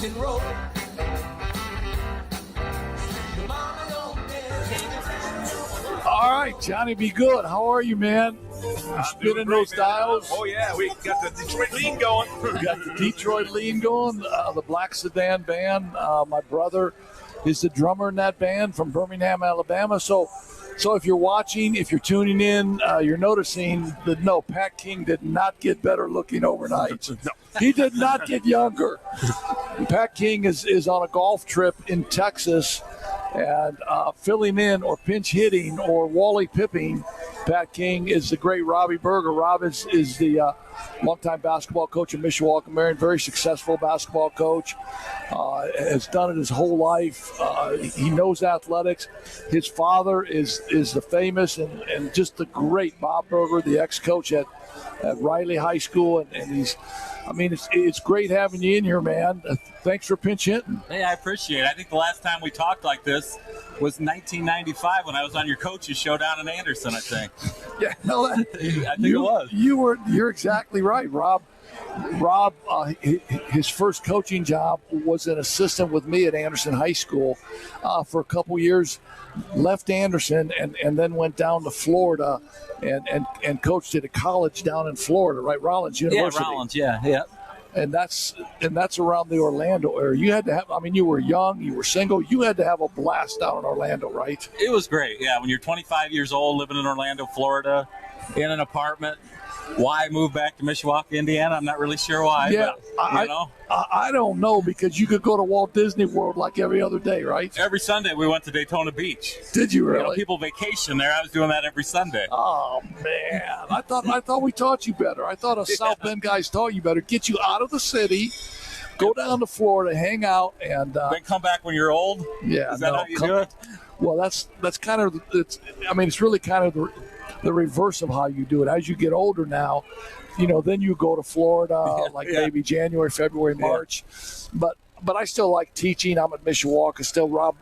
and roll. All right, Johnny, be good. How are you, man? Spinning those dials. Oh, yeah, we got the Detroit lean going. We got the Detroit lean going, the Black Sedan band. My brother is the drummer in that band from Birmingham, Alabama. So if you're watching, if you're tuning in, you're noticing that, no, Pat King did not get better looking overnight. No. He did not get younger. Pat King is on a golf trip in Texas, and filling in or pinch hitting or Wally pipping Pat King is the great Robbie Berger. Rob is the longtime basketball coach in Mishawaka, Marion, very successful basketball coach. Has done it his whole life. He knows athletics. His father is the famous and just the great Robb Berger, the ex-coach at Riley High School, and he's. I mean, it's great having you in here, man. Thanks for pinch hitting. Hey, I appreciate it. I think the last time we talked like this was 1995 when I was on your coaches show down in Anderson, I think. Yeah, no, I think it was. You're exactly right, Rob. Rob, his first coaching job was an assistant with me at Anderson High School for a couple years. Left Anderson and then went down to Florida and coached at a college down in Florida, right? Rollins University. Yeah, Rollins, yeah. And that's around the Orlando area. You had to have. I mean, you were young, you were single. You had to have a blast down in Orlando, right? It was great. Yeah, when you're 25 years old, living in Orlando, Florida, in an apartment. Why move back to Mishawaka, Indiana? I'm not really sure why. Yeah, but, I don't know, because you could go to Walt Disney World like every other day, right? Every Sunday we went to Daytona Beach. Did you really? People vacation there. I was doing that every Sunday. Oh man, I thought we taught you better. I thought us South Bend guys taught you better. Get you out of the city, go down to Florida, hang out, and then come back when you're old. Yeah, is that how you do it? Well, that's kind of it's really kind of the reverse of how you do it. As you get older now, then you go to Florida maybe January, February, March. But I still like teaching. I'm at Mishawaka still. Rob,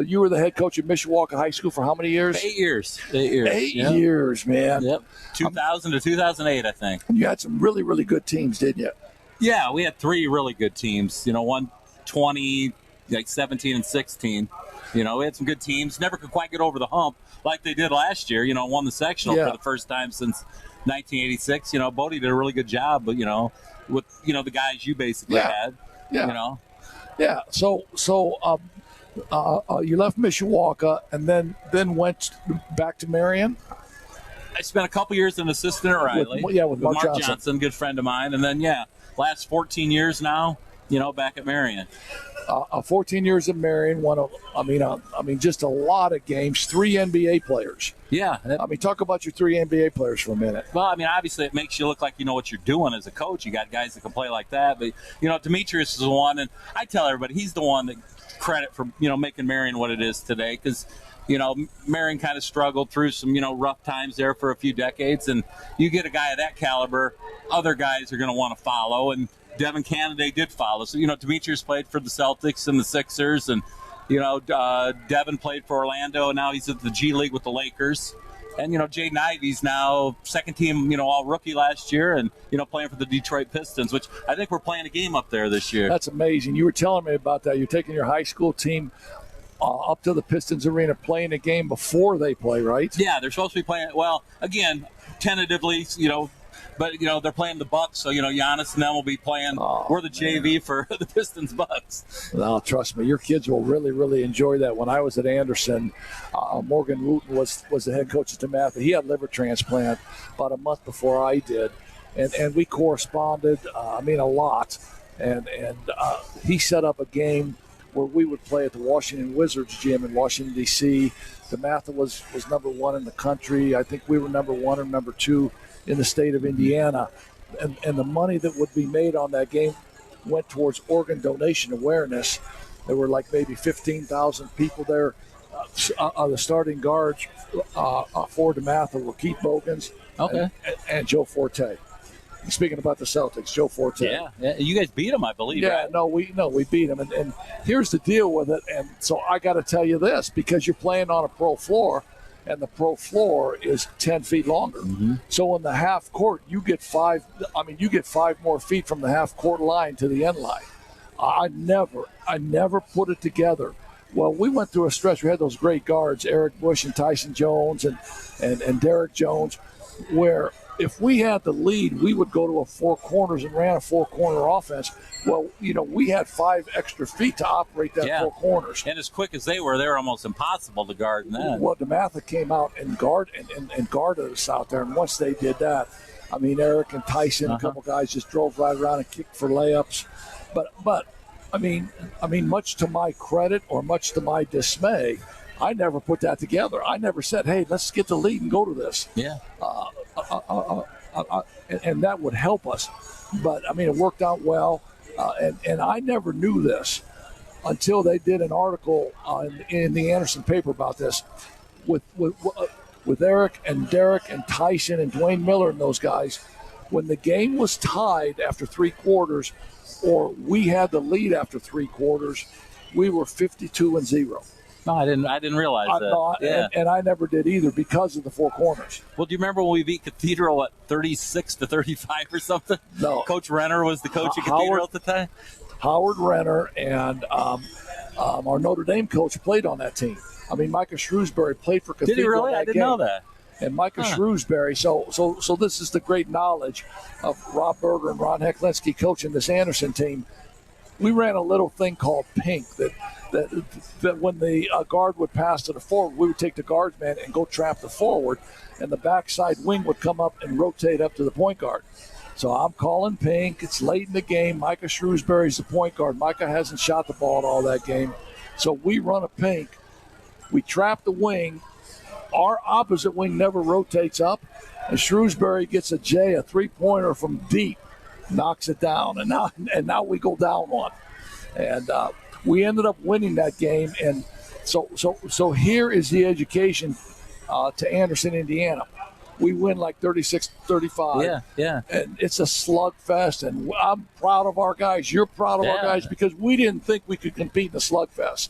you were the head coach at Mishawaka High School for how many years? 8 years. 8 years, man. Yep. 2000 to 2008, I think. You had some really, really good teams, didn't you? Yeah, we had 3 really good teams. One 20, 17 and 16. We had some good teams. Never could quite get over the hump like they did last year. Won the sectional for the first time since 1986. Bodie did a really good job, but with the guys you basically had. Yeah. Yeah. So you left Mishawaka and then went back to Marion. I spent a couple years as an assistant at Riley. With Mark Johnson, good friend of mine, and then last 14 years now. Back at Marion. 14 years at Marion, just a lot of games, 3 NBA players. Yeah. Talk about your 3 NBA players for a minute. Well, obviously it makes you look like you know what you're doing as a coach. You got guys that can play like that. But, Demetrius is the one, and I tell everybody he's the one that credit for, making Marion what it is today, because Marion kind of struggled through some, rough times there for a few decades, and you get a guy of that caliber, other guys are going to want to follow, and Devin Canada did follow. So, Demetrius played for the Celtics and the Sixers, and, Devin played for Orlando, and now he's at the G League with the Lakers. And, Jaden Ivey's now second team, all rookie last year, and, playing for the Detroit Pistons, which I think we're playing a game up there this year. That's amazing. You were telling me about that. You're taking your high school team up to the Pistons arena, playing a game before they play, right? Yeah, they're supposed to be playing, well, again, tentatively, but, they're playing the Bucks, so, Giannis and them will be playing. We're the JV for the Pistons Bucks. No, trust me, your kids will really, really enjoy that. When I was at Anderson, Morgan Wooten was the head coach at DeMatha. He had liver transplant about a month before I did, and we corresponded, a lot. And he set up a game where we would play at the Washington Wizards gym in Washington, D.C. DeMatha was number 1 in the country. I think we were number 1 or number 2 in the state of Indiana, and the money that would be made on that game went towards organ donation awareness. There were like maybe 15,000 people there. The starting guards for DeMatha were Keith Bogans and Joe Forte. Speaking about the Celtics, Joe Forte. Yeah, you guys beat them, I believe. Yeah, right? we beat them, and here's the deal with it. And so I got to tell you this, because you're playing on a pro floor, and the pro floor is 10 feet longer. Mm-hmm. So in the half court, you get 5 more feet from the half court line to the end line. I never put it together. Well, we went through a stretch. We had those great guards, Eric Bush and Tyson Jones and Derek Jones, where if we had the lead, we would go to a four corners and ran a four-corner offense. Well, we had 5 extra feet to operate that four corners. And as quick as they were almost impossible to guard in that. Well, DeMatha came out and guarded us out there, and once they did that, I mean, Eric and Tyson, a couple guys just drove right around and kicked for layups. But I mean, much to my credit or much to my dismay, I never put that together. I never said, "Hey, let's get the lead and go to this." Yeah. And that would help us. But I mean, it worked out well. And I never knew this until they did an article in the Anderson paper about this with Eric and Derek and Tyson and Dwayne Miller and those guys. When the game was tied after 3 quarters, or we had the lead after 3 quarters, we were 52-0. No, I didn't realize that. And I never did either because of the 4 corners. Well, do you remember when we beat Cathedral at 36-35 or something? No. Coach Renner was the coach of Cathedral at the time? Howard Renner and our Notre Dame coach played on that team. I mean, Micah Shrewsbury played for Cathedral. Did he really? I didn't know that. And Micah Shrewsbury. So this is the great knowledge of Robb Berger and Ron Hecklinski coaching this Anderson team. We ran a little thing called pink that when the guard would pass to the forward, we would take the guard's man and go trap the forward, and the backside wing would come up and rotate up to the point guard. So I'm calling pink. It's late in the game. Micah Shrewsbury's the point guard. Micah hasn't shot the ball at all that game. So we run a pink. We trap the wing. Our opposite wing never rotates up, and Shrewsbury gets a 3-pointer from deep, knocks it down, and now we go down one. And we ended up winning that game, and so here is the education to Anderson, Indiana. We win like 36-35. Yeah. And it's a slugfest, and I'm proud of our guys. You're proud of our guys because we didn't think we could compete in a slugfest.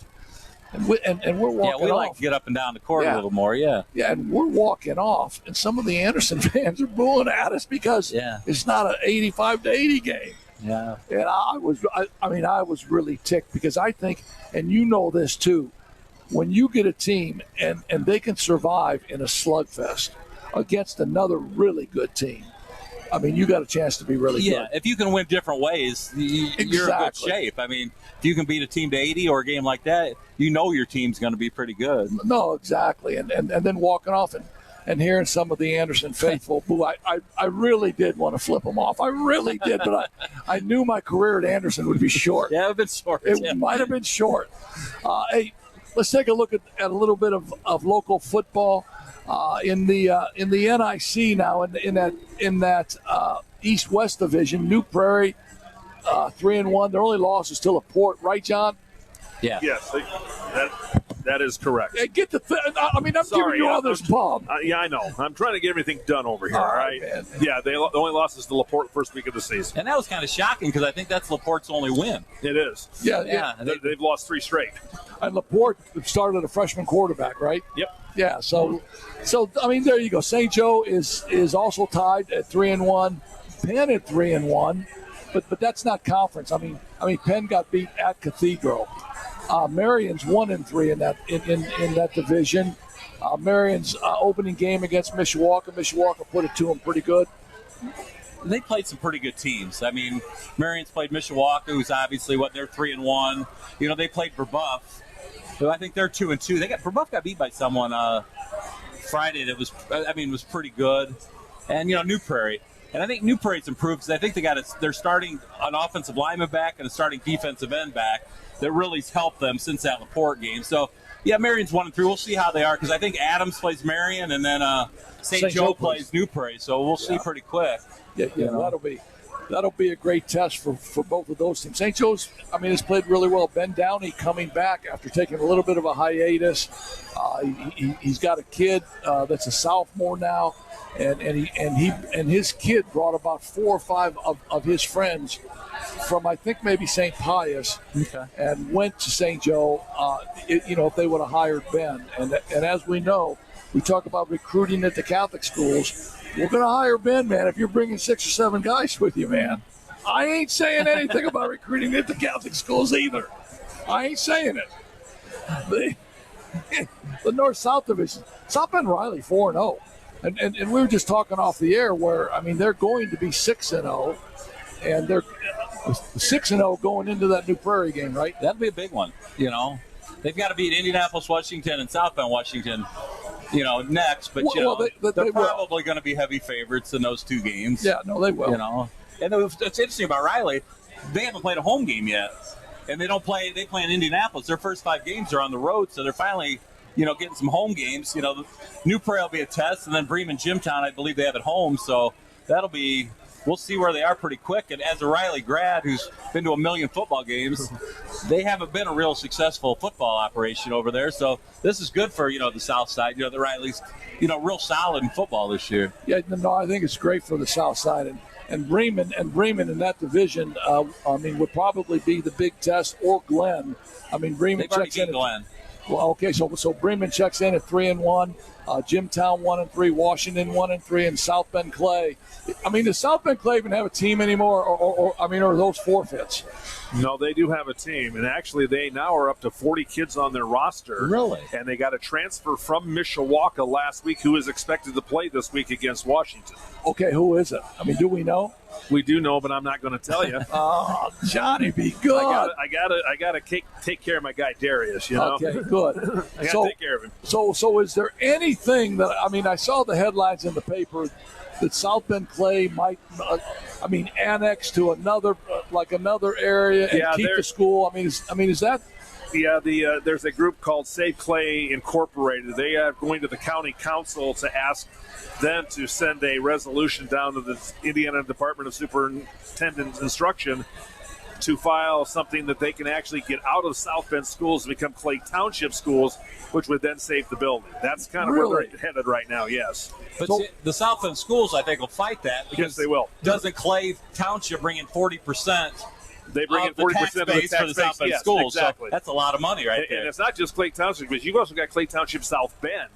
And we're walking off. Yeah, we like to get up and down the court a little more, Yeah, and we're walking off, and some of the Anderson fans are booing at us because it's not an 85-80 game. Yeah. And I was really ticked because I think, and you know this too, when you get a team and they can survive in a slugfest against another really good team, I mean, you got a chance to be really good. Yeah, if you can win different ways, you're in good shape. I mean, if you can beat a team to 80 or a game like that, you know your team's going to be pretty good. No, exactly. And then walking off and hearing some of the Anderson faithful boo, I really did want to flip them off. I really did, but I knew my career at Anderson would be short. Yeah, it would have been short. It might have been short. Hey, let's take a look at a little bit of local football. In the NIC now, in that East-West division, New Prairie 3-1. Their only loss is to LaPorte, right, John? Yeah. Yes, that is correct. Hey, I'm giving you all this bomb. Yeah, I know. I'm trying to get everything done over here. All right. Man. Yeah, the only loss is to LaPorte first week of the season. And that was kind of shocking because I think that's LaPorte's only win. It is. Yeah. They've lost 3 straight. And LaPorte started a freshman quarterback, right? Yep. Yeah. So I mean, there you go. St. Joe is also tied at 3-1. Penn at 3-1, but that's not conference. I mean, Penn got beat at Cathedral. Marion's 1-3 in that division. Marion's opening game against Mishawaka put it to them pretty good. They played some pretty good teams. I mean, Marion's played Mishawaka, who's obviously they're 3-1. You know, they played Brebeuf, who I think they're 2-2. Brebeuf got beat by someone Friday that was pretty good. And New Prairie. And I think New Prairie's improved because I think they're starting an offensive lineman back and a starting defensive end back that really's helped them since that LaPorte game. So, yeah, Marion's 1-3. We'll see how they are because I think Adams plays Marion and then St. Joe plays New Prairie. So we'll see pretty quick. Yeah, that'll be a great test for both of those teams. St. Joe's, has played really well. Ben Downey coming back after taking a little bit of a hiatus. He's got a kid that's a sophomore now. And his kid brought about 4 or 5 of his friends from I think maybe St. Pius, and went to St. Joe. If they would have hired Ben, and as we know, we talk about recruiting at the Catholic schools. We're going to hire Ben, man. If you're bringing 6 or 7 guys with you, man. I ain't saying anything about recruiting into Catholic schools either. I ain't saying it. The North-South division, South Bend Riley 4-0. And we were just talking off the air where, I mean, they're going to be 6-0, and they're 6-0 going into that New Prairie game, right? That'd be a big one, you know. They've got to beat Indianapolis, Washington, and South Bend, Washington, you know, next. But, they're probably going to be heavy favorites in those two games. Yeah, no, they will. You know. And what's interesting about Riley, they haven't played a home game yet. And they play in Indianapolis. Their first 5 games are on the road, so they're finally, you know, getting some home games. You know, New Prairie will be a test, and then Bremen, Jimtown, I believe they have at home. So that'll be – we'll see where they are pretty quick. And as a Riley grad who's been to 1 million football games, they haven't been a real successful football operation over there. So this is good for, you know, the South Side. You know, the Riley's, you know, real solid in football this year. Yeah, no, I think it's great for the South Side. And Bremen in that division, I mean, would probably be the big test, or Glenn. I mean, Bremen checks in. Glenn. Well, okay, so Bremen checks in at 3-1, Jimtown 1-3, Washington 1-3, and South Bend Clay. I mean, does South Bend Clay even have a team anymore, or are those forfeits? No, they do have a team, and actually they now are up to 40 kids on their roster. Really? And they got a transfer from Mishawaka last week who is expected to play this week against Washington. Okay, who is it? I mean, do we know? We do know, but I'm not going to tell you. Oh, Johnny, be good. I gotta take care of my guy Darius. You know. Okay, good. I gotta take care of him. So is there anything that I saw the headlines in the paper that South Bend Clay might, annex to another area and keep the school? Is that? Yeah, there's a group called Save Clay Incorporated. They are going to the county council to ask them to send a resolution down to the Indiana Department of Superintendent's Instruction to file something that they can actually get out of South Bend schools and become Clay Township schools, which would then save the building. That's kind of where they're headed right now, yes. But the South Bend schools, I think, will fight that. Because yes, they will. Doesn't Clay Township bring in 40%? They bring in 40% of the tax base for the South Bend schools. Exactly. So that's a lot of money right there. And it's not just Clay Township, because you've also got Clay Township South Bend.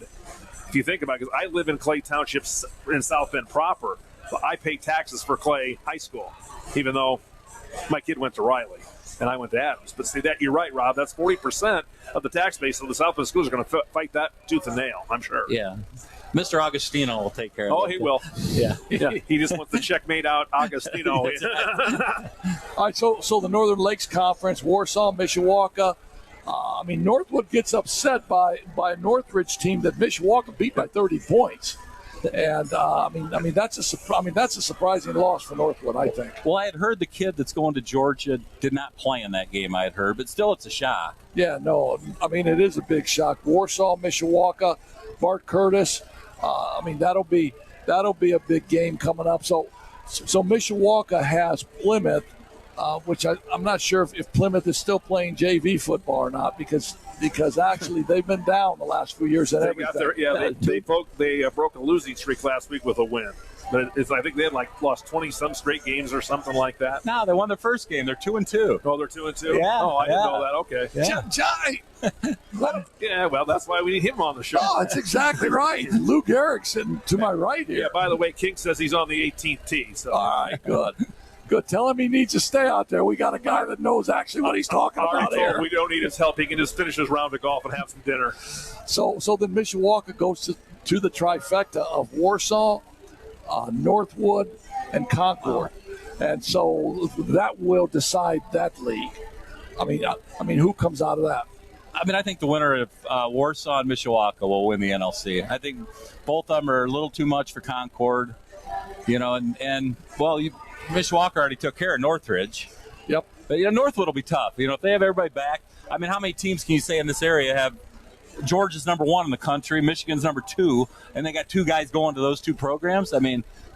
If you think about it, because I live in Clay Township in South Bend proper, but I pay taxes for Clay High School, even though my kid went to Riley and I went to Adams. But see, that you're right, Rob. That's 40% of the tax base. So the South Bend schools are going to fight that tooth and nail, I'm sure. Yeah. Mr. Agostino will take care of it. Oh, he will. Yeah. He just wants the checkmate out Agostino. All right, so the Northern Lakes Conference, Warsaw, Mishawaka. Northwood gets upset by a Northridge team that Mishawaka beat by 30 points. And that's a surprising loss for Northwood, I think. Well, I had heard the kid that's going to Georgia did not play in that game. I had heard, but still, it's a shock. Yeah, no, it is a big shock. Warsaw, Mishawaka, Bart Curtis. That'll be a big game coming up. So Mishawaka has Plymouth, which I'm not sure if Plymouth is still playing JV football or not, because actually they've been down the last few years. They broke a losing streak last week with a win. But I think they had lost 20-some straight games or something like that. No, they won their first game. They're 2-2. Oh, they're 2-2? Yeah. Oh, I didn't know that. Okay. Yeah. Yeah, well, that's why we need him on the show. Oh, that's exactly right. Lou Gehrig's sitting to my right here. Yeah, by the way, King says he's on the 18th tee. So. All right, good. Good. Tell him he needs to stay out there. We got a guy that knows actually what he's talking about here. We don't need his help. He can just finish his round of golf and have some dinner. So then Mishawaka goes to the trifecta of Warsaw, Northwood, and Concord. And so that will decide that league. Who comes out of that? I think the winner of Warsaw and Mishawaka will win the NLC. I think both of them are a little too much for Concord, Mishawaka already took care of Northridge. Yep. But, Northwood will be tough. If they have everybody back, how many teams can you say in this area have Georgia's number 1 in the country, Michigan's number 2, and they got 2 guys going to those 2 programs?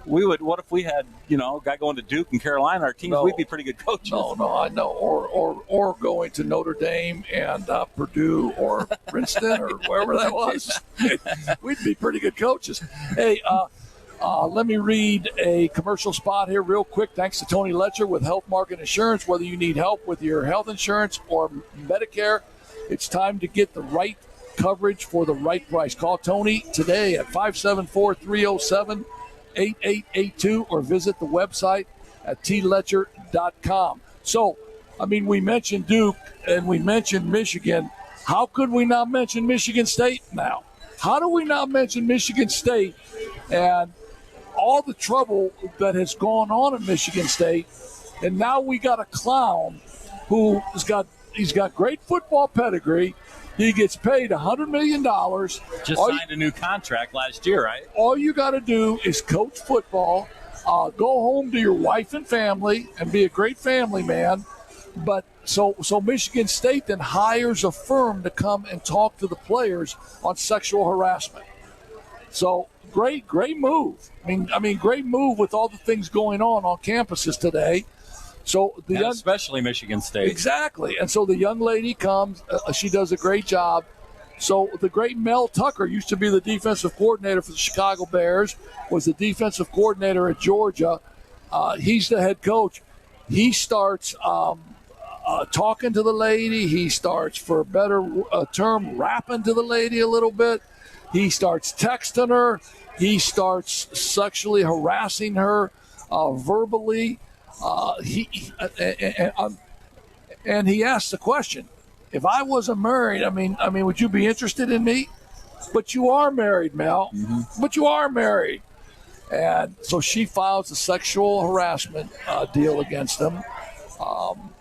What if we had, a guy going to Duke and Carolina, our teams, we'd be pretty good coaches. No, I know. Or going to Notre Dame and Purdue or Princeton or wherever that was. We'd be pretty good coaches. Hey, let me read a commercial spot here real quick. Thanks to Tony Letcher with Health Market Insurance. Whether you need help with your health insurance or Medicare, it's time to get the right coverage for the right price. Call Tony today at 574-307-8882 or visit the website at tledger.com. So, I mean, we mentioned Duke and we mentioned Michigan. How could we not mention Michigan State now? How do we not mention Michigan State and all the trouble that has gone on in Michigan State? And now we got a clown he's got great football pedigree. He gets paid $100 million. Just signed a new contract last year, right? All you got to do is coach football, go home to your wife and family, and be a great family man. But so Michigan State then hires a firm to come and talk to the players on sexual harassment. So great move. I mean, great move with all the things going on campuses today. So especially Michigan State. Exactly. And so the young lady comes. She does a great job. So the great Mel Tucker used to be the defensive coordinator for the Chicago Bears, was the defensive coordinator at Georgia. He's the head coach. He starts talking to the lady. He starts, for a better term, rapping to the lady a little bit. He starts texting her. He starts sexually harassing her verbally. And he asked the question, if I wasn't married, I mean, would you be interested in me? But you are married, Mel. Mm-hmm. But you are married. And so she files a sexual harassment deal against him.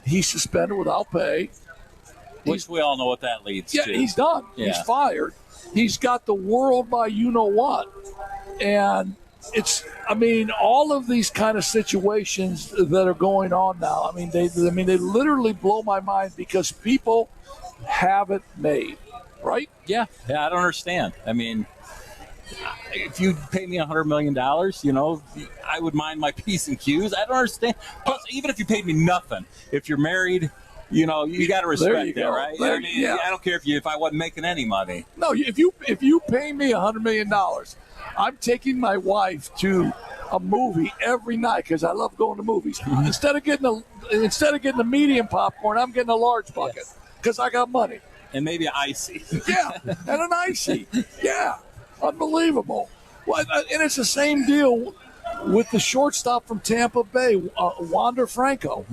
He's suspended without pay. Which we all know what that leads to. Yeah, he's done. Yeah. He's fired. He's got the world by you-know-what. And all of these kind of situations that are going on now, they literally blow my mind because people have it made, right? Yeah, I don't understand. I mean, if you pay me $100 million, I would mind my P's and Q's. I don't understand. Plus, even if you paid me nothing, if you're married, you got to respect that, right? I don't care if I wasn't making any money. No, if you pay me $100 million, I'm taking my wife to a movie every night because I love going to movies. Mm-hmm. Instead of getting a medium popcorn, I'm getting a large bucket because I got money. And maybe an icy. Yeah, and an icy. Yeah, unbelievable. Well, and it's the same deal with the shortstop from Tampa Bay, Wander Franco.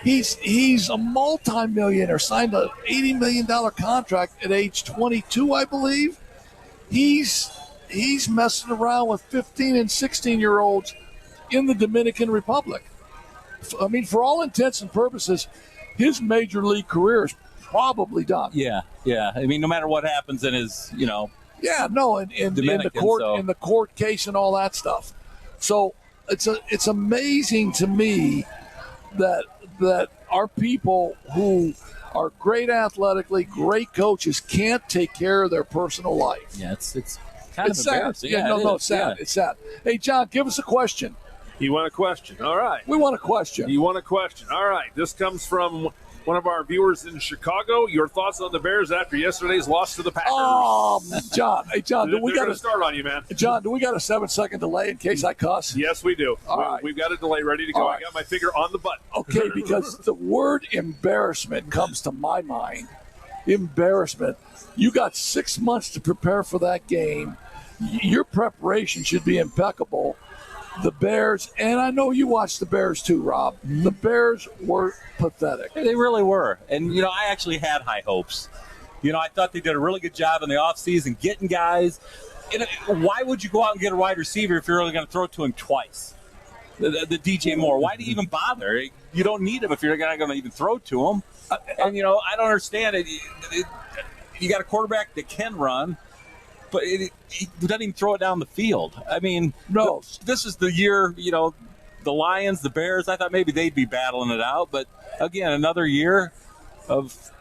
He's a multi-millionaire, signed an $80 million contract at age 22, I believe. He's messing around with 15 and 16-year-olds in the Dominican Republic. I mean, for all intents and purposes, his major league career is probably done. Yeah. I mean, no matter what happens in his, Yeah, no, in the court case and all that stuff. So it's amazing to me that our people who are great athletically, great coaches can't take care of their personal life. Yeah, it's kind of sad. embarrassing. Yeah, it's sad. Yeah. It's sad. Hey, John, give us a question. You want a question? All right. We want a question. You want a question? All right. This comes from one of our viewers in Chicago. Your thoughts on the Bears after yesterday's loss to the Packers? John. Hey, John, do we got to start on you, man? John, do we got a 7-second delay in case I cuss? Yes, we do. All right. We've got a delay ready to go. Right. I got my finger on the button. Okay, because the word embarrassment comes to my mind. Embarrassment. You got 6 months to prepare for that game. Your preparation should be impeccable. The Bears, and I know you watched the Bears too, Rob. The Bears were pathetic. They really were. And, I actually had high hopes. I thought they did a really good job in the offseason getting guys. Why would you go out and get a wide receiver if you're only going to throw it to him twice? The DJ Moore. Why do you even bother? You don't need him if you're not going to even throw it to him. And, I don't understand it. You got a quarterback that can run, but he doesn't even throw it down the field. I mean, no. This is the year, the Lions, the Bears, I thought maybe they'd be battling it out. But, again, another year of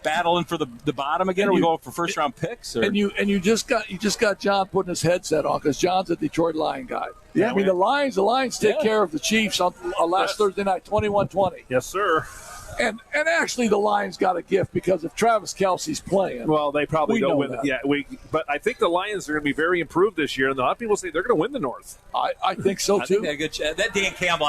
battling for the bottom again. Are we going for first-round picks? Or? And you just got John putting his headset on because John's a Detroit Lion guy. Yeah, I mean, the Lions take care of the Chiefs on last Thursday night, 21-20. Yes, sir. And actually, the Lions got a gift because if Travis Kelce's playing, well, they probably don't win. Yeah, but I think the Lions are going to be very improved this year, and a lot of people say they're going to win the North. I think so too. I think that Dan Campbell.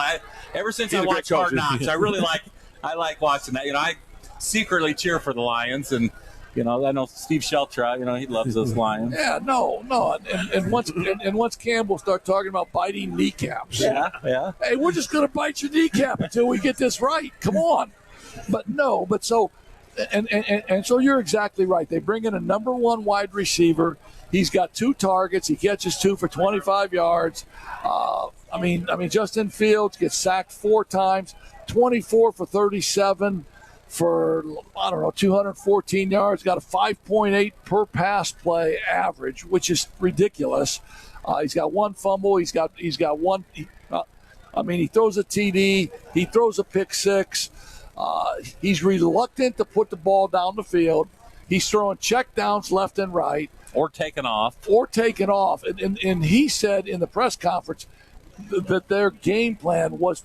Ever since I watched Hard Knocks, I really like watching that. I secretly cheer for the Lions, and I know Steve Sheltra, he loves those Lions. Yeah, no. And once Campbell start talking about biting kneecaps. Yeah. Hey, we're just going to bite your kneecap until we get this right. Come on. But so you're exactly right. They bring in a number one wide receiver. He's got 2 targets. He catches 2 for 25 yards. Justin Fields gets sacked 4 times, 24 for 37 for, 214 yards. Got a 5.8 per pass play average, which is ridiculous. He's got 1 fumble. He's got one. He throws a TD. He throws a pick 6. He's reluctant to put the ball down the field. He's throwing checkdowns left and right. Or taken off. And he said in the press conference that their game plan was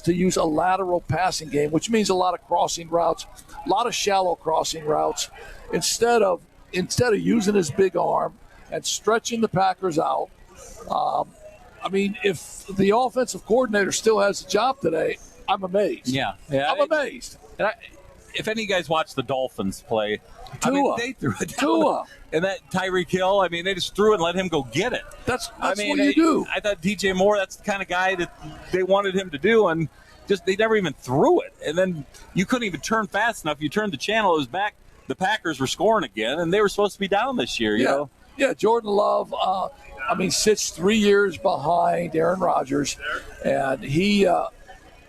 to use a lateral passing game, which means a lot of crossing routes, a lot of shallow crossing routes, instead of using his big arm and stretching the Packers out. If the offensive coordinator still has a job today, I'm amazed. Yeah. I'm amazed. If any of you guys watch the Dolphins play, Tua. they threw it down. And that Tyreek Hill, they just threw it and let him go get it. That's what you do. I thought DJ Moore, that's the kind of guy that they wanted him to do, and just they never even threw it. And then you couldn't even turn fast enough. You turned the channel, it was back. The Packers were scoring again, and they were supposed to be down this year. You know? Yeah, Jordan Love, sits 3 years behind Aaron Rodgers, and he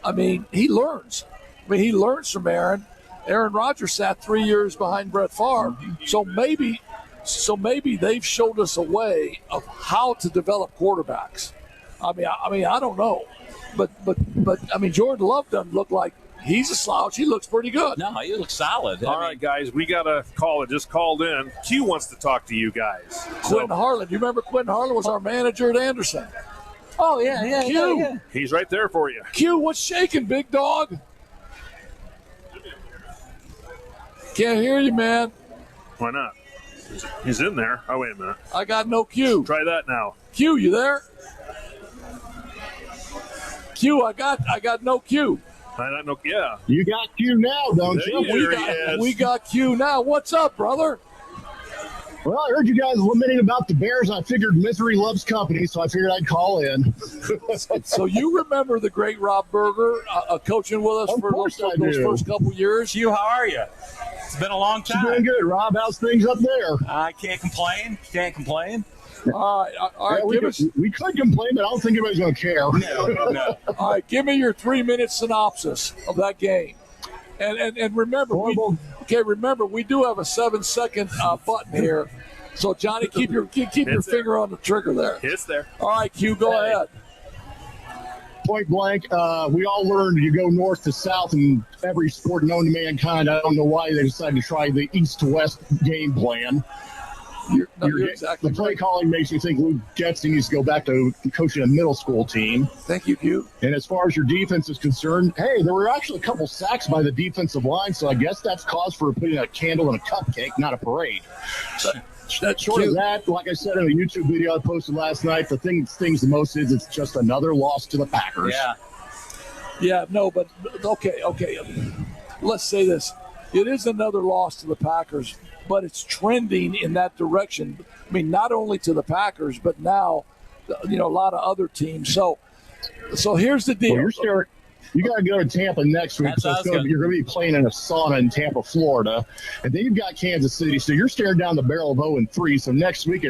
learns. He learns from Aaron. Aaron Rodgers sat 3 years behind Brett Favre, so maybe they've showed us a way of how to develop quarterbacks. I don't know, but Jordan Love doesn't look like he's a slouch. He looks pretty good. No, he looks solid. All right, guys, we got a call that just called in. Q wants to talk to you guys. Quentin Harlan. You remember Quentin Harlan was our manager at Anderson? Oh, yeah. Q. Yeah. He's right there for you. Q, what's shaking, big dog? Can't hear you, man. Why not? He's in there. Oh, wait a minute. I got no Q. Try that now. Q, you there? Q, I got no Q. I don't know. Yeah. You got Q now, don't you? We got Q now. What's up, brother? Well, I heard you guys lamenting about the Bears. I figured misery loves company, so I figured I'd call in. So you remember the great Robb Berger coaching with us for those first couple years? Q, how are you? It's been a long time. Doing good, Rob. How's things up there? I can't complain. All right. We could complain, but I don't think anybody's going to care. No. All right, give me your 3-minute synopsis of that game. And remember, we do have a 7-second button here. So Johnny, keep your finger on the trigger there. It's there. All right, Q, go ahead. Point blank, we all learned you go north to south in every sport known to mankind. I don't know why they decided to try the east to west game plan. You're exactly the play right. calling makes me think Luke Getson needs to go back to coaching a middle school team. Thank you, Q. And as far as your defense is concerned, hey, there were actually a couple sacks by the defensive line, so I guess that's cause for putting a candle in a cupcake, not a parade. Short of that, like I said in a YouTube video I posted last night, the thing that stings the most is it's just another loss to the Packers. Yeah, no, but okay. Let's say this. It is another loss to the Packers, but it's trending in that direction. Not only to the Packers, but now, a lot of other teams. So here's the deal. Well, you got to go to Tampa next week. You're going to be playing in a sauna in Tampa, Florida. And then you've got Kansas City. So you're staring down the barrel of 0-3. So next week,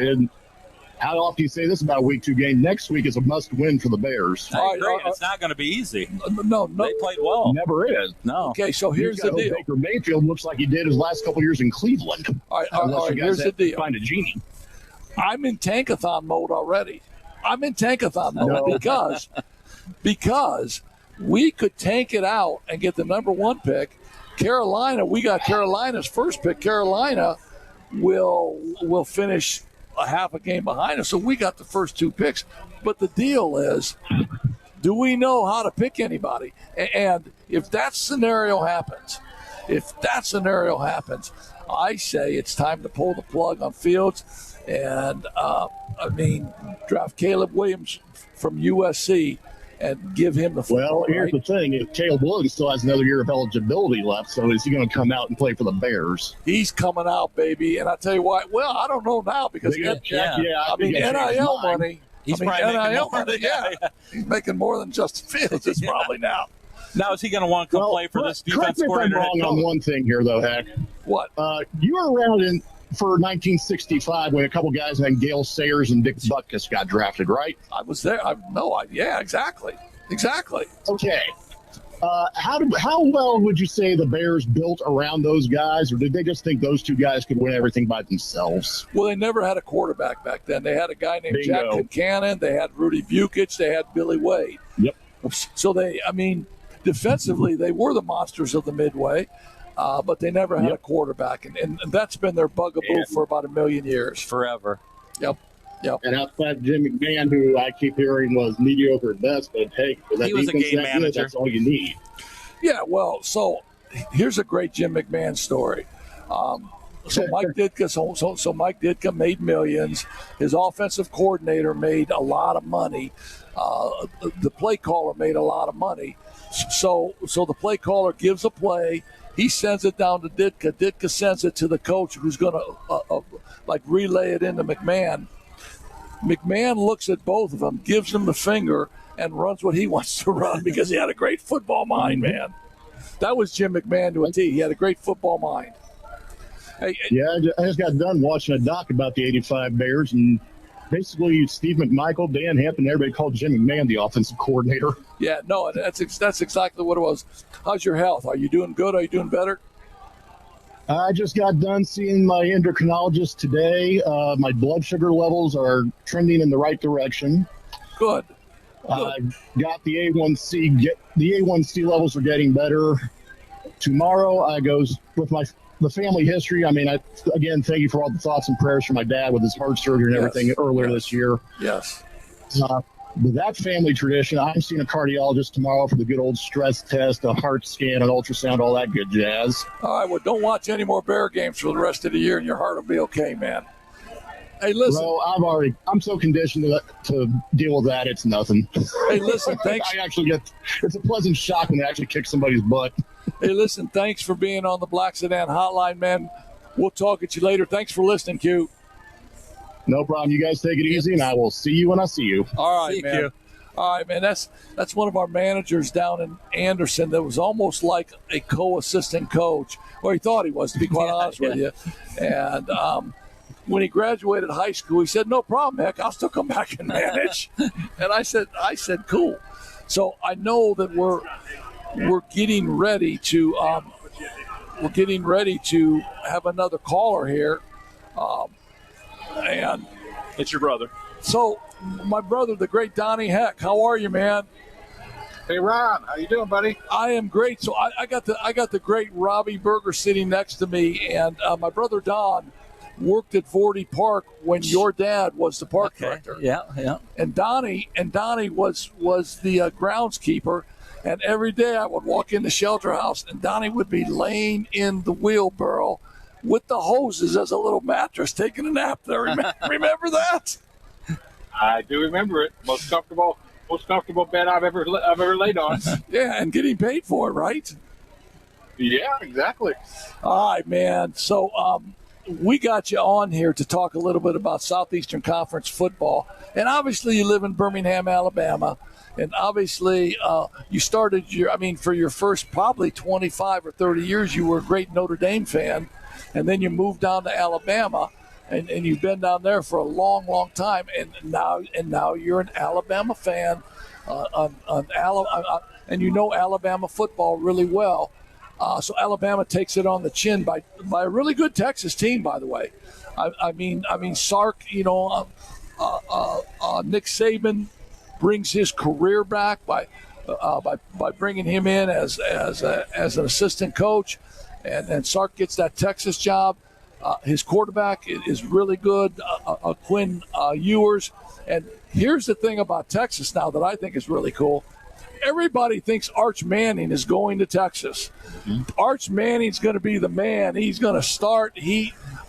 how often do you say this about a week 2 game? Next week is a must-win for the Bears. I agree. It's not going to be easy. No. They played well. Never is. No. Okay, so here's the deal. Baker Mayfield looks like he did his last couple of years in Cleveland. All right, here's the deal. Find a genie. I'm in tankathon mode already. Because we could tank it out and get the number 1 pick. Carolina, we got Carolina's first pick. Carolina will finish a half a game behind us, so we got the first 2 picks. But the deal is, do we know how to pick anybody? And if that scenario happens, I say it's time to pull the plug on Fields and draft Caleb Williams from USC and give him the football. Well, here's the thing. If Caleb Williams still has another year of eligibility left, so is he going to come out and play for the Bears? He's coming out, baby. And I tell you what, well, I don't know now because I mean, NIL money. He's probably making more money. Yeah. He's making more than Justin Fields is probably now. Now, is he going to want to come play for this defense coordinator? Correct me if I'm wrong on one thing here, though, Heck. What? You were around for 1965 when a couple guys named Gale Sayers and Dick Butkus got drafted, right? I was there. Yeah, exactly. Okay. How well would you say the Bears built around those guys, or did they just think those two guys could win everything by themselves? Well, they never had a quarterback back then. They had a guy named Jack Concannon. They had Rudy Bukic. They had Billy Wade. Yep. So defensively, they were the monsters of the Midway, but they never had a quarterback, and that's been their bugaboo for about 1,000,000 years. Forever. Yep. And outside Jim McMahon, who I keep hearing was mediocre at best, but hey, he was a game manager. That's all you need. Yeah, well, so here's a great Jim McMahon story. So Mike Ditka made millions. His offensive coordinator made a lot of money. The play caller made a lot of money. So the play caller gives a play. He sends it down to Ditka. Ditka sends it to the coach, who's going to relay it into McMahon. McMahon looks at both of them, gives them the finger, and runs what he wants to run because he had a great football mind, man. That was Jim McMahon to a T. He had a great football mind. Hey, yeah, I just got done watching a doc about the 85 Bears, and basically Steve McMichael, Dan Hampton, everybody called Jim McMahon the offensive coordinator. Yeah, no, that's exactly what it was. How's your health? Are you doing good? Are you doing better? I just got done seeing my endocrinologist today. My blood sugar levels are trending in the right direction. Good. I got the A1C. The A1C levels are getting better. Tomorrow I goes with the family history. I mean, again, thank you for all the thoughts and prayers for my dad with his heart surgery and everything earlier this year. Yes. With that family tradition, I'm seeing a cardiologist tomorrow for the good old stress test, a heart scan, an ultrasound, all that good jazz. All right, well, don't watch any more Bear games for the rest of the year, and your heart will be okay, man. Hey, listen. Bro, I'm so conditioned to deal with that, it's nothing. Hey, listen, thanks. It's a pleasant shock when they actually kick somebody's butt. Hey, listen, thanks for being on the Black Sedan Hotline, man. We'll talk at you later. Thanks for listening, Q. No problem. You guys take it easy, and I will see you when I see you. All right, man. Q. All right, man. That's one of our managers down in Anderson that was almost like a co-assistant coach, or he thought he was, to be quite honest with you. And when he graduated high school, he said, "No problem, heck, I'll still come back and manage." And I said, "Cool." So I know that we're getting ready to have another caller here. And it's your brother. So, my brother, the great Donnie Heck, how are you, man? Hey, Ron, how you doing, buddy? I am great. So, I got the great Robbie Berger sitting next to me, and my brother Don worked at Vorty Park when your dad was the park director. Yeah. And Donnie was the groundskeeper, and every day I would walk in the shelter house, and Donnie would be laying in the wheelbarrow with the hoses as a little mattress, taking a nap there. Remember that? I do remember it. Most comfortable bed I've ever laid on. Yeah, and getting paid for it, right? Yeah, exactly. All right, man. So we got you on here to talk a little bit about Southeastern Conference football. And obviously you live in Birmingham, Alabama. And obviously you started for your first probably 25 or 30 years, you were a great Notre Dame fan. And then you moved down to Alabama, and you've been down there for a long, long time. And now you're an Alabama fan, and you know Alabama football really well. So Alabama takes it on the chin by a really good Texas team, by the way. I mean, Sark. Nick Saban brings his career back by bringing him in as an assistant coach. And Sark gets that Texas job. His quarterback is really good, Quinn Ewers. And here's the thing about Texas now that I think is really cool. Everybody thinks Arch Manning is going to Texas. Mm-hmm. Arch Manning's going to be the man. He's going to start.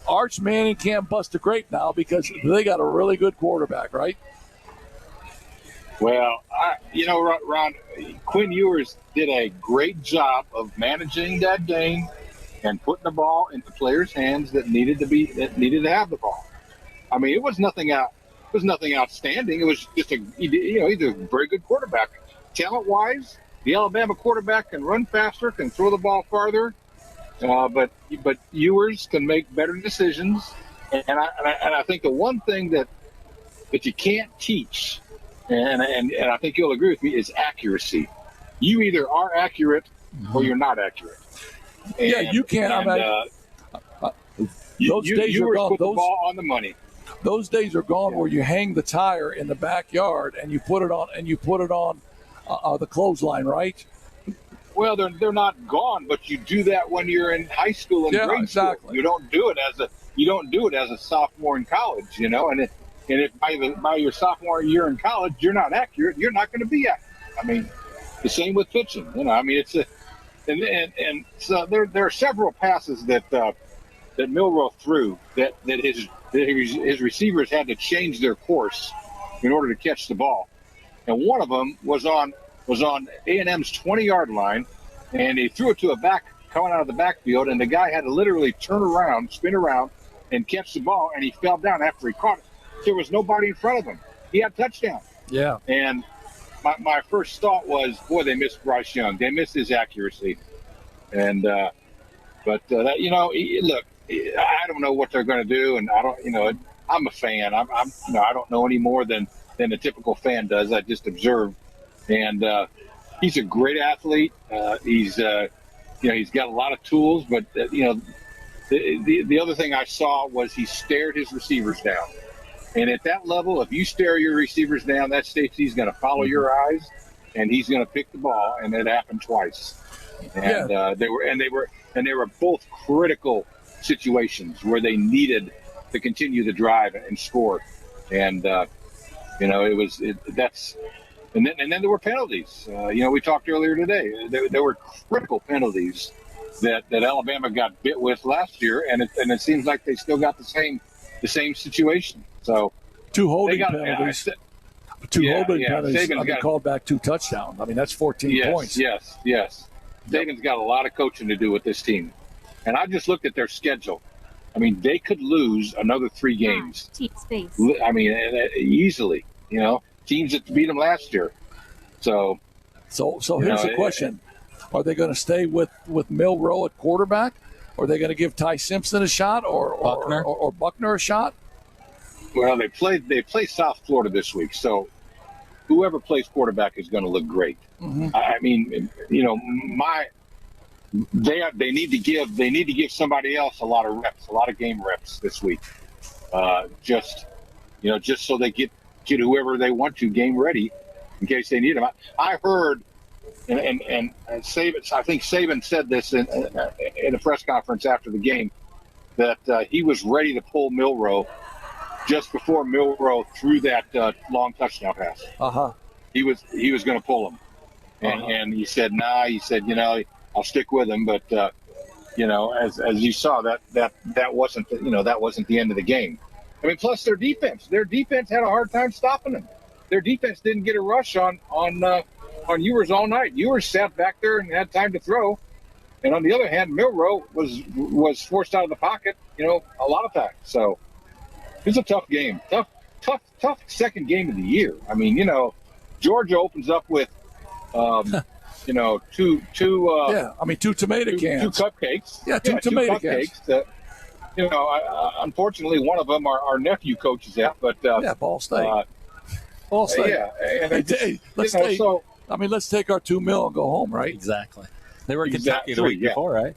Arch Manning can't bust a grape now because they got a really good quarterback, right? Well, Ron, Quinn Ewers did a great job of managing that game and putting the ball into players' hands that needed to have the ball. I mean, it was nothing outstanding. It was just he's a very good quarterback. Talent-wise, the Alabama quarterback can run faster, can throw the ball farther, but Ewers can make better decisions. And I think the one thing that you can't teach, and I think you'll agree with me, is accuracy. You either are accurate or you're not accurate. And, you can't. Those days are gone. Put the ball on the money. Those days are gone where you hang the tire in the backyard and you put it on the clothesline, right? Well, they're not gone, but you do that when you're in high school and grade school. You don't do it as a sophomore in college, and if by your sophomore year in college you're not accurate, you're not going to be accurate. I mean, the same with pitching. It's and so there are several passes that Milroe threw that his receivers had to change their course in order to catch the ball, and one of them was on A&M's 20-yard line, and he threw it to a back coming out of the backfield, and the guy had to literally spin around, and catch the ball, and he fell down after he caught it. There was nobody in front of him. He had touchdown. Yeah. And my first thought was, boy, they missed Bryce Young. They missed his accuracy. And look, I don't know what they're going to do, and I don't, I'm a fan. I don't know any more than a typical fan does. I just observe. And he's a great athlete. He's got a lot of tools, but the other thing I saw was he stared his receivers down. And at that level, if you stare your receivers down, that safety's going to follow your eyes, and he's going to pick the ball. And it happened twice. And they were both critical situations where they needed to continue the drive and score. And and then there were penalties. We talked earlier today. There were critical penalties that Alabama got bit with last year, and it seems like they still got the same situation. So two holding penalties. Penalties. Called back 2 touchdowns. I mean, that's 14 points. Yes. Saban's got a lot of coaching to do with this team. And I just looked at their schedule. I mean, they could lose another 3 games. I mean, easily. Teams that beat them last year. So here's the question: are they going to stay with Milroe at quarterback? Or are they going to give Ty Simpson a shot, or Buckner a shot? Well, they play South Florida this week, so whoever plays quarterback is going to look great. Mm-hmm. I mean, they need to give somebody else a lot of reps, a lot of game reps this week, just so they get whoever they want to game ready in case they need them. I heard, and Saban, I think Saban said this in a press conference after the game, that he was ready to pull Milroe just before Milroe threw that long touchdown pass. He was going to pull him, and he said, "Nah." He said, "I'll stick with him," but as you saw, that wasn't the end of the game. I mean, plus their defense had a hard time stopping them. Their defense didn't get a rush on Ewers all night. Ewers sat back there and had time to throw, and on the other hand, Milroe was forced out of the pocket, a lot of times. So it's a tough game, tough second game of the year. I mean, Georgia opens up with, two tomato cans, 2 cupcakes. Yeah, two tomato cans. That, unfortunately, one of them our nephew coaches at, but Ball State. Ball State. Yeah, let's take our $2 million and go home, right? Exactly. They were in Kentucky the week before, right?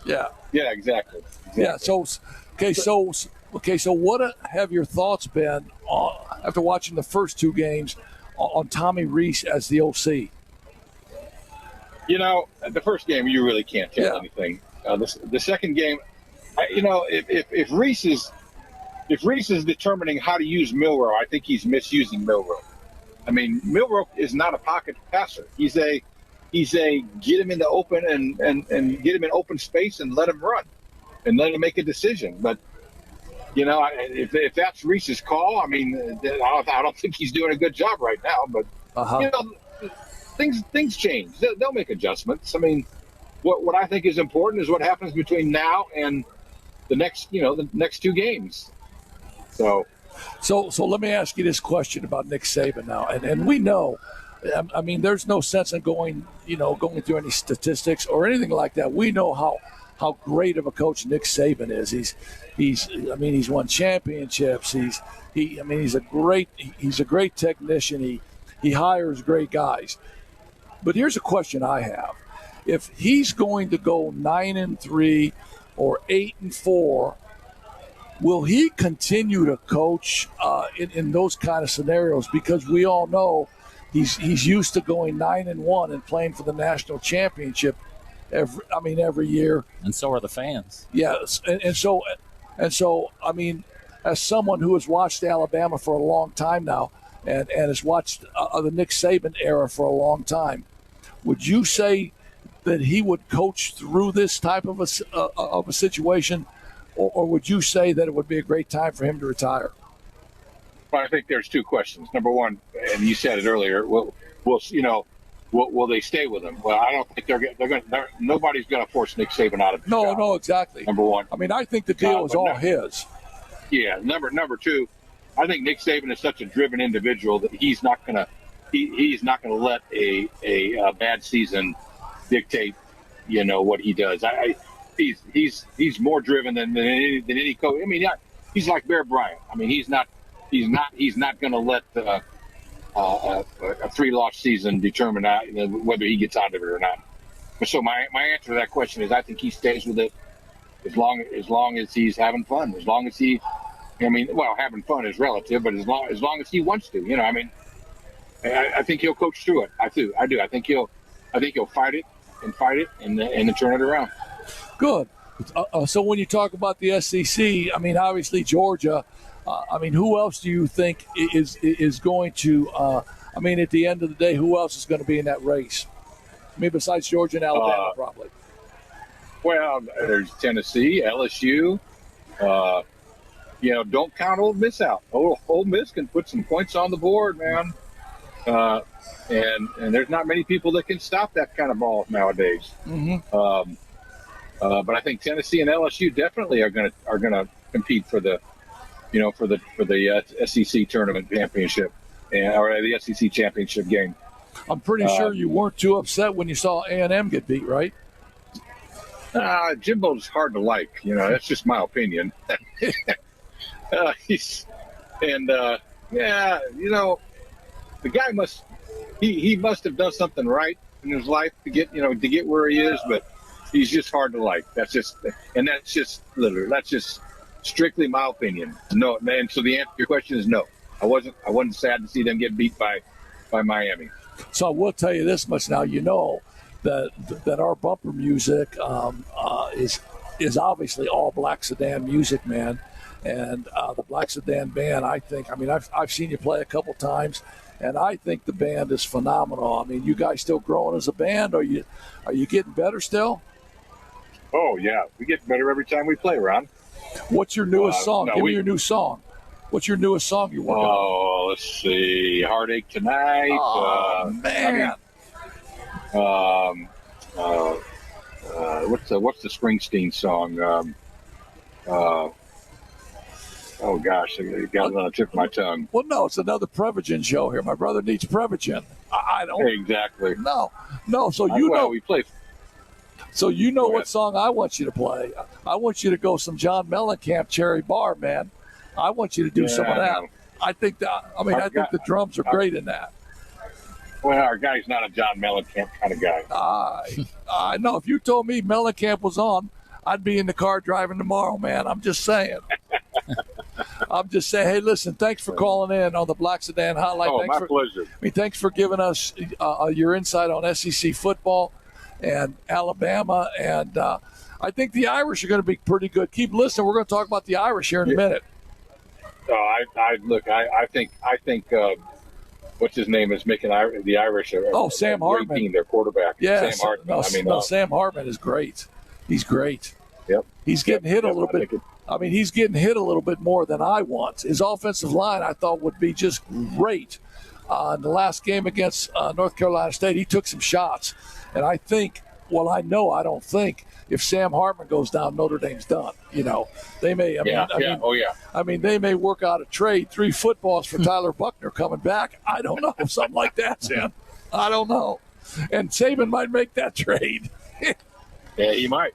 Yeah, exactly. Yeah. So what have your thoughts been after watching the first 2 games on Tommy Rees as the OC? The first game you really can't tell anything. The second game, if Rees is determining how to use Milroe, I think he's misusing Milroe. I mean, Milroe is not a pocket passer. He's a get him in the open and get him in open space and let him run and let him make a decision. But if that's Rees's call, I mean, I don't think he's doing a good job right now. But You know, things change. They'll make adjustments. I mean, what I think is important is what happens between now and the next 2 games. So let me ask you this question about Nick Saban now, and we know. I mean, there's no sense in going through any statistics or anything like that. We know how great of a coach Nick Saban is. He's won championships. He's a great technician. He hires great guys. But here's a question I have: if he's going to go 9-3 or 8-4, will he continue to coach in those kind of scenarios? Because we all know he's used to going 9-1 and playing for the national championship every year. And so are the fans. Yes, and so I mean, as someone who has watched Alabama for a long time now and has watched the Nick Saban era for a long time, would you say that he would coach through this type of a situation, or would you say that it would be a great time for him to retire? Well, I think there's 2 questions. Number one, and you said it earlier, will they stay with him? Well, I don't think nobody's going to force Nick Saban out of the job. No, exactly. Number one. I mean, I think the deal is all his. Yeah. Number 2, I think Nick Saban is such a driven individual that he's not going to let a bad season dictate, what he does. He's more driven than any coach. I mean, he's like Bear Bryant. I mean, he's not going to let a 3-loss season determine whether he gets out of it or not. So my answer to that question is I think he stays with it as long as he's having fun. As long as having fun is relative, but as long as he wants to. I think he'll coach through it. I do. I think he'll fight it and then turn it around. Good. So when you talk about the SEC, I mean, obviously Georgia. Who else do you think is going to? At the end of the day, who else is going to be in that race? I mean, besides Georgia and Alabama, probably. Well, there's Tennessee, LSU. Don't count Ole Miss out. Ole Miss can put some points on the board, man. And there's not many people that can stop that kind of ball nowadays. Mm-hmm. But I think Tennessee and LSU definitely are gonna compete for the SEC tournament championship or the SEC championship game. I'm pretty sure you weren't too upset when you saw A&M get beat, right? Jimbo's hard to like. That's just my opinion. The guy must have done something right in his life to get where he is, but he's just hard to like. That's just strictly my opinion. No, man. So the answer to your question is no. I wasn't sad to see them get beat by Miami. So I will tell you this much now. That our bumper music is obviously all Black Sedan music, man. And the Black Sedan band, I've seen you play a couple times, and I think the band is phenomenal. I mean, you guys still growing as a band? Are you getting better still? Oh yeah, we get better every time we play, Ron. What's your newest song? Give me your new song. What's your newest song you're working on? Oh, let's see. Heartache Tonight. Oh, man. What's the Springsteen song? Oh gosh, I got it on the tip of my tongue. Well, no, it's another Prevagen show here. My brother needs Prevagen. I don't exactly. No. So we play. So what song I want you to play? I want you to go some John Mellencamp, Cherry Bar, man. I want you to do some of that. I think the drums are great in that. Well, our guy's not a John Mellencamp kind of guy. I know. If you told me Mellencamp was on, I'd be in the car driving tomorrow, man. I'm just saying. Hey, listen, thanks for calling in on the Black Sedan Hotline. Oh, my pleasure. Thanks for giving us your insight on SEC football and Alabama. And I think the Irish are going to be pretty good. Keep listening. We're going to talk about the Irish here in a minute. I think what's his name is making the Irish Sam Hartman. Team, their quarterback. Yeah, Sam Hartman. Sam Hartman is great. He's great. Yep. He's getting hit a little bit. He's getting hit a little bit more than I want. His offensive line, I thought, would be just great in the last game against North Carolina State, he took some shots. And I think, well, I don't think if Sam Hartman goes down, Notre Dame's done. They may. I mean, they may work out a trade, 3 footballs for Tyler Buckner coming back. I don't know, something like that, Sam. I don't know. And Saban might make that trade. Yeah, he might.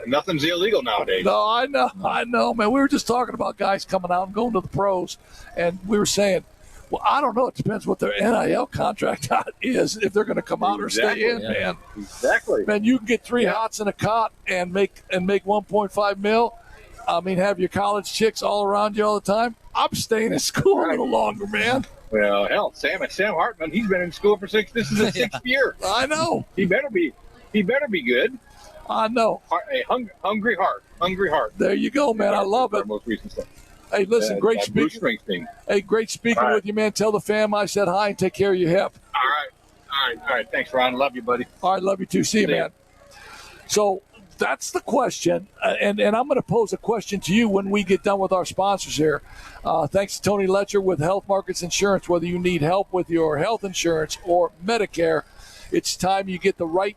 Nothing's illegal nowadays. No, I know, man. We were just talking about guys coming out and going to the pros, and we were saying, well, I don't know. It depends what their NIL contract is, if they're going to come out or stay in, man. Exactly. Man, you can get 3 hots in a cot and make 1.5 mil. I mean, have your college chicks all around you all the time. I'm staying in school a little longer, man. Well, hell, Sam Hartman, he's been in school for 6. This is his 6th year. I know. He better be good. I know. A hungry heart. There you go, man. I love it. Most recent stuff. Hey, listen, great speaking. Hey, great speaking with you, man. Tell the fam I said hi and take care of your hip. All right. Thanks, Ron. Love you, buddy. All right, love you too. See you, man. So that's the question, and I'm going to pose a question to you when we get done with our sponsors here. Thanks to Tony Letcher with Health Markets Insurance. Whether you need help with your health insurance or Medicare, it's time you get the right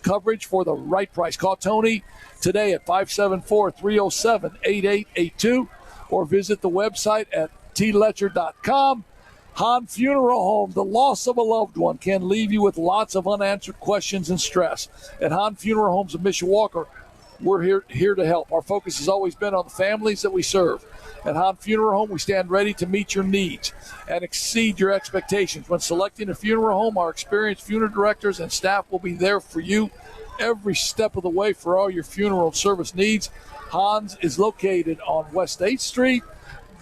coverage for the right price. Call Tony today at 574-307-8882 or visit the website at tletcher.com. Hahn Funeral Home, the loss of a loved one can leave you with lots of unanswered questions and stress. At Hahn Funeral Homes of Mishawaka, we're here to help. Our focus has always been on the families that we serve. At Hahn Funeral Home, we stand ready to meet your needs and exceed your expectations. When selecting a funeral home, our experienced funeral directors and staff will be there for you every step of the way for all your funeral service needs. Hahn's is located on West 8th Street.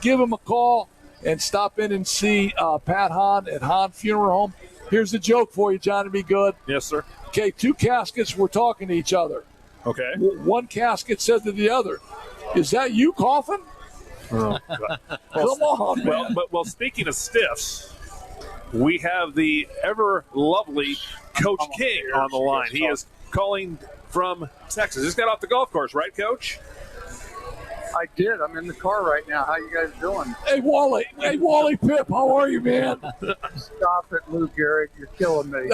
Give them a call and stop in and see Pat Hahn at Hahn Funeral Home. Here's the joke for you, Johnny Be Good. Yes, sir. Okay, 2 caskets were talking to each other. Okay. One casket said to the other, "Is that you coughing?" Oh, Come on, man. Well, speaking of stiffs, we have the ever lovely Coach King on the line. He is calling from Texas. Just got off the golf course, right, Coach? I did. I'm in the car right now. How you guys doing? Hey, Wally. Pipp, how are you, man? Stop it, Lou Gehrig. You're killing me.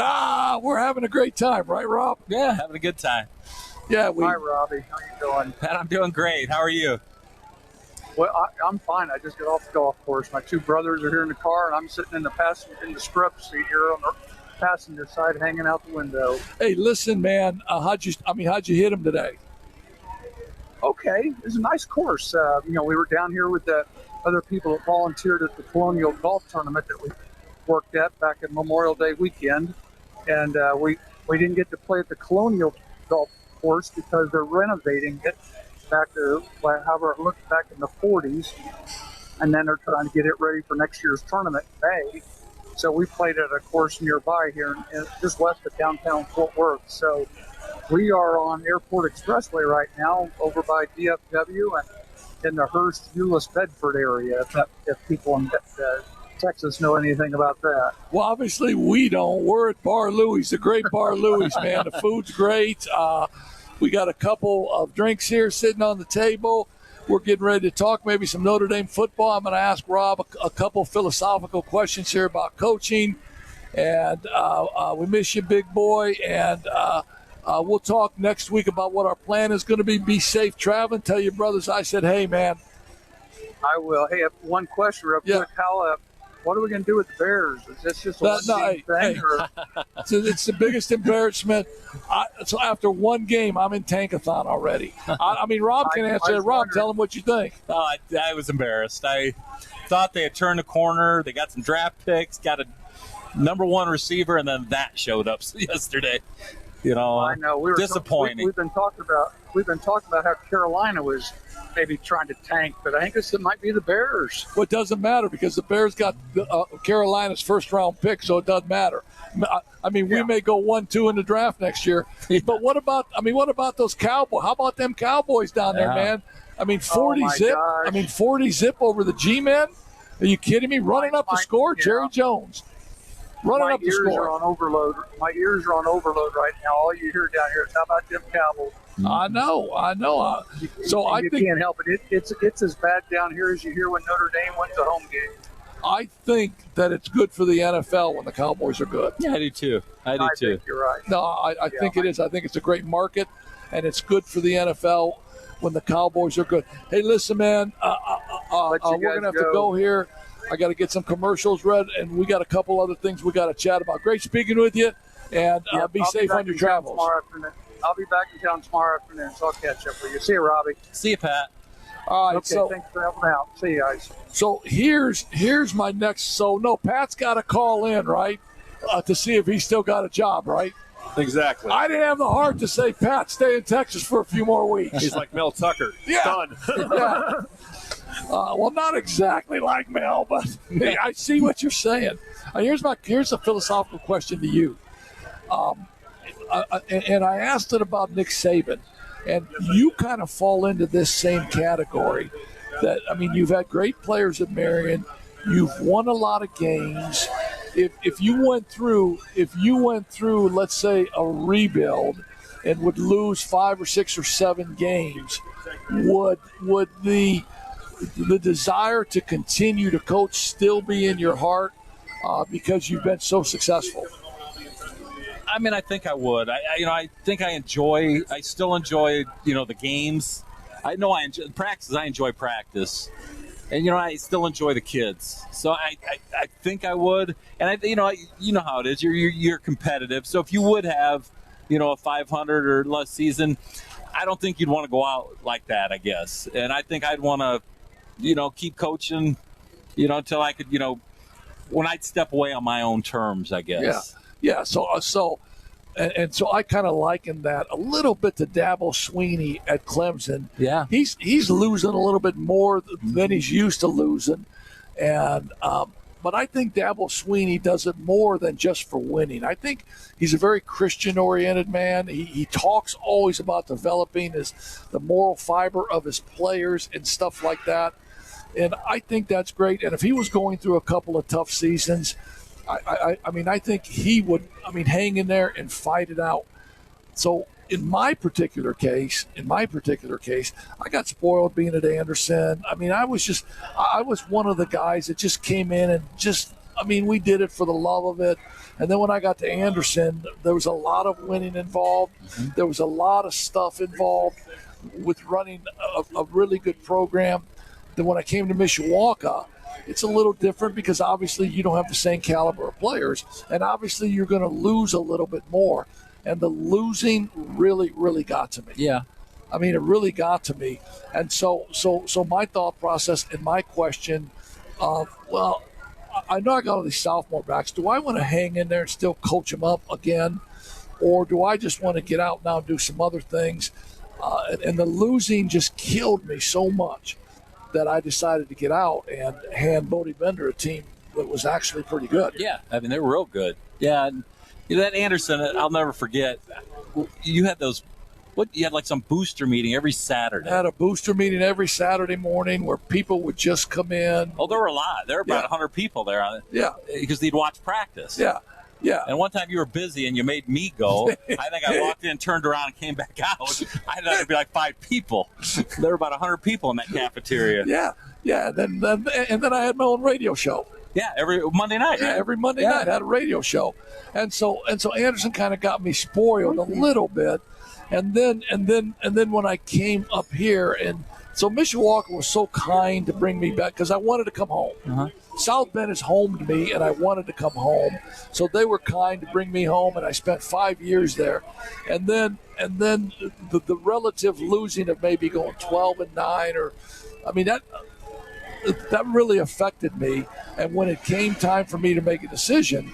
We're having a great time, right, Rob? Yeah, having a good time. Yeah, Hi, Robbie. How you doing? Pat, I'm doing great. How are you? Well, I'm fine. I just got off the golf course. My 2 brothers are here in the car, and I'm sitting in the scrub seat here on the passenger side, hanging out the window. Hey, listen, man. How'd you hit him today? Okay, it was a nice course. We were down here with the other people that volunteered at the Colonial Golf Tournament that we worked at back at Memorial Day weekend, and we didn't get to play at the Colonial Golf course because they're renovating it back to however it looked back in the 40s, and then they're trying to get it ready for next year's tournament in May. So we played at a course nearby here, just west of downtown Fort Worth. So we are on Airport Expressway right now, over by DFW and in the Hearst, Euless, Bedford area. If people in Texas know anything about that. Well, obviously we don't. We're at Bar Louie, the great Bar Louie, man. The food's great. We got a couple of drinks here sitting on the table. We're getting ready to talk maybe some Notre Dame football. I'm going to ask Rob a couple philosophical questions here about coaching. And we miss you, big boy. And we'll talk next week about what our plan is going to be. Be safe traveling. Tell your brothers I said, hey, man. I will. Hey, one question real quick. How, what are we going to do with the Bears? Is this just a thing? Or? It's the biggest embarrassment. So after one game, I'm in tankathon already. I mean, Rob can answer it. Rob, tell him what you think. I was embarrassed. I thought they had turned a corner. They got some draft picks, got a number 1 receiver, and then that showed up yesterday. I know. We were disappointing. We've been talking about how Carolina was maybe trying to tank, but I think it might be the Bears. Well, it doesn't matter because the Bears got Carolina's first-round pick, so it doesn't matter. I mean, we may go 1-2 in the draft next year, but what about those Cowboys? How about them Cowboys down there, man? I mean, 40 zip. Gosh. I mean, 40 zip over the G-men. Are you kidding me? Running up the score, Jerry Jones. Running up the score. My ears are on overload right now. All you hear down here is how about them Cowboys? I know. So I think you can't help it. It's as bad down here as you hear when Notre Dame wins a home game. I think that it's good for the NFL when the Cowboys are good. Yeah, I do too. I think you're right. No, I think it is. I think it's a great market, and it's good for the NFL when the Cowboys are good. Hey, listen, man, we're going to have to go here. I got to get some commercials read, and we got a couple other things we got to chat about. Great speaking with you, and be safe on your travels. I'll be back in town tomorrow afternoon, so I'll catch up with you. See you, Robbie. See you, Pat. All right, okay, thanks for helping out. See you guys. So here's my next. So no, Pat's got to call in, right, to see if he's still got a job, right? Exactly. I didn't have the heart to say, Pat, stay in Texas for a few more weeks. He's like Mel Tucker. Yeah. Done. Yeah. Well, not exactly like Mel, but I see what you're saying. Here's a philosophical question to you. And I asked it about Nick Saban, and you kind of fall into this same category. That you've had great players at Marion, you've won a lot of games. If you went through, let's say, a rebuild and would lose 5 or 6 or 7 games, would the desire to continue to coach still be in your heart because you've been so successful? I think I would. I think I still enjoy, the games. I know I enjoy practice. I enjoy practice. And, I still enjoy the kids. So I think I would. And, you know how it is. You're competitive. So if you would have, a 500 or less season, I don't think you'd want to go out like that, I guess. And I think I'd want to, keep coaching, until I could, when I'd step away on my own terms, I guess. Yeah. So I kind of liken that a little bit to Dabo Swinney at Clemson. Yeah, he's losing a little bit more than he's used to losing, and but I think Dabo Swinney does it more than just for winning. I think he's a very Christian-oriented man. He talks always about developing the moral fiber of his players and stuff like that, and I think that's great. And if he was going through a couple of tough seasons, I think he would, hang in there and fight it out. So in my particular case, I got spoiled being at Anderson. I was one of the guys that just came in and we did it for the love of it. And then when I got to Anderson, there was a lot of winning involved. Mm-hmm. There was a lot of stuff involved with running a really good program. Then when I came to Mishawaka, it's a little different because obviously you don't have the same caliber of players, and obviously you're going to lose a little bit more. And the losing really, really got to me. Yeah. It really got to me. And so my thought process and my question, I know I got all these sophomore backs. Do I want to hang in there and still coach them up again? Or do I just want to get out now and do some other things? And the losing just killed me so much that I decided to get out and hand Bodie Bender a team that was actually pretty good. Yeah, they were real good. Yeah, and that Anderson, I'll never forget. You had you had like some booster meeting every Saturday. I had a booster meeting every Saturday morning where people would just come in. Oh, there were a lot. There were about 100 people there. Yeah. Because they'd watch practice. Yeah. Yeah. And one time you were busy and you made me go. I think I walked in, turned around, and came back out. I thought it'd be like 5 people. There were about 100 people in that cafeteria. Yeah. Yeah. And then I had my own radio show. Yeah, every Monday night. Yeah, every Monday night I had a radio show. And so Anderson kind of got me spoiled a little bit. And then when I came up here, and so Mishawaka was so kind to bring me back because I wanted to come home. Uh-huh. South Bend is home to me, and I wanted to come home. So they were kind to bring me home, and I spent 5 years there. And then the relative losing of maybe going 12-9, or that really affected me. And when it came time for me to make a decision,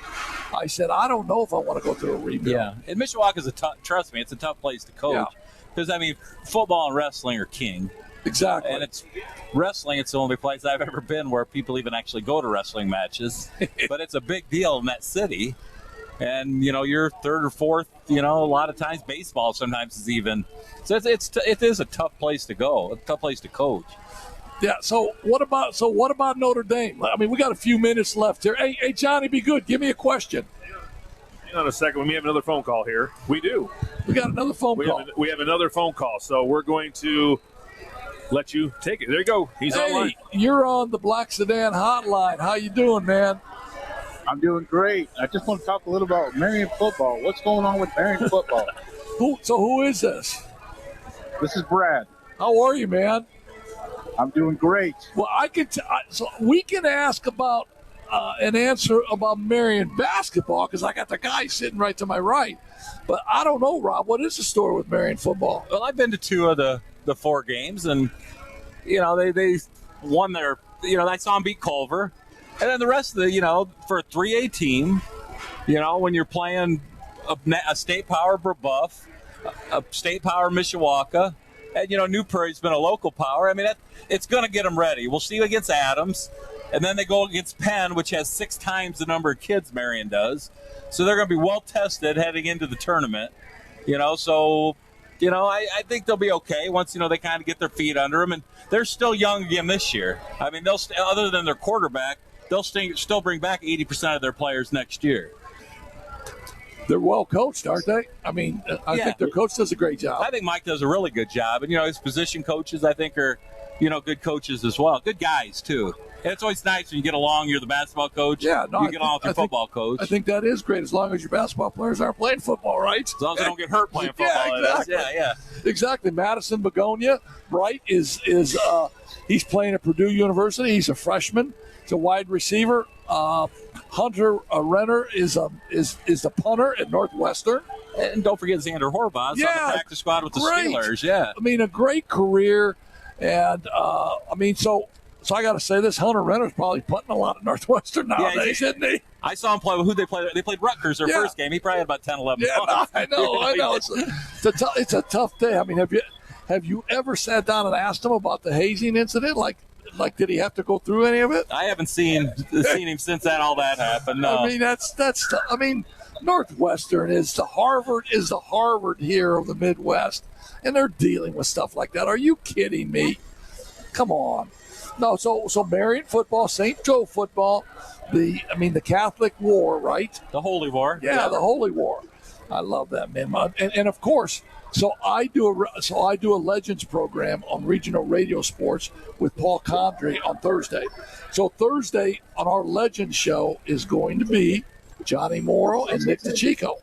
I said, I don't know if I want to go through a rebuild. Yeah, and Mishawaka is trust me, it's a tough place to coach. Because, football and wrestling are king. Exactly. And it's the only place I've ever been where people even actually go to wrestling matches. But it's a big deal in that city. And, you're third or fourth, a lot of times baseball sometimes is even. So it is a tough place to go, a tough place to coach. Yeah, so what about Notre Dame? We got a few minutes left here. Hey, Johnny, be good. Give me a question. Hang on a second. We may have another phone call here. We do. We got another phone call. We have another phone call. So we're going to let you take it. There you go. He's online. You're on the Black Sedan Hotline. How you doing, man? I'm doing great. I just want to talk a little about Marion football. What's going on with Marion football? Who is this? This is Brad. How are you, man? I'm doing great. Well, so we can ask about an answer about Marion basketball because I got the guy sitting right to my right. But I don't know, Rob. What is the story with Marion football? Well, I've been to 2 of the 4 games, and they won their. I saw them beat Culver, and then the rest of for a 3A team, when you're playing a state power Brebeuf, a state power Mishawaka. And, New Prairie's been a local power. I mean, it's going to get them ready. We'll see against Adams. And then they go against Penn, which has 6 times the number of kids Marion does. So they're going to be well-tested heading into the tournament. I think they'll be okay once, they kind of get their feet under them. And they're still young again this year. I mean, other than their quarterback, they'll still bring back 80% of their players next year. They're well coached, aren't they? I mean, I think their coach does a great job. I think Mike does a really good job. And, his position coaches, I think, are, good coaches as well. Good guys, too. And it's always nice when you get along. You're the basketball coach. Yeah, no, you get along with your football coach. I think that is great as long as your basketball players aren't playing football, right? As long as they don't get hurt playing football. Yeah, exactly. Exactly. Madison Begonia, Bright, is he's playing at Purdue University. He's a freshman. He's a wide receiver. Hunter Renner is the punter at Northwestern. And don't forget Xander Horvath on the practice squad with the Steelers. Yeah. I mean, a great career. And, so I got to say this, Hunter Renner's probably punting a lot at Northwestern nowadays, isn't he? I saw him play. Who they played? They played Rutgers their first game. He probably had about 10, 11 punts. I know. It's a tough day. I mean, have you ever sat down and asked him about the hazing incident? Like, did he have to go through any of it? I haven't seen him since all that happened. No. I mean, that's. I mean, Northwestern is the Harvard here of the Midwest, and they're dealing with stuff like that. Are you kidding me? Come on. No, so Marion football, St. Joe football, the Catholic War, right? The Holy War. Yeah, the Holy War. I love that, man. And of course. So I do a Legends program on regional radio sports with Paul Condrey on Thursday. So Thursday on our Legends show is going to be Johnny Morrow and Nick DeChico.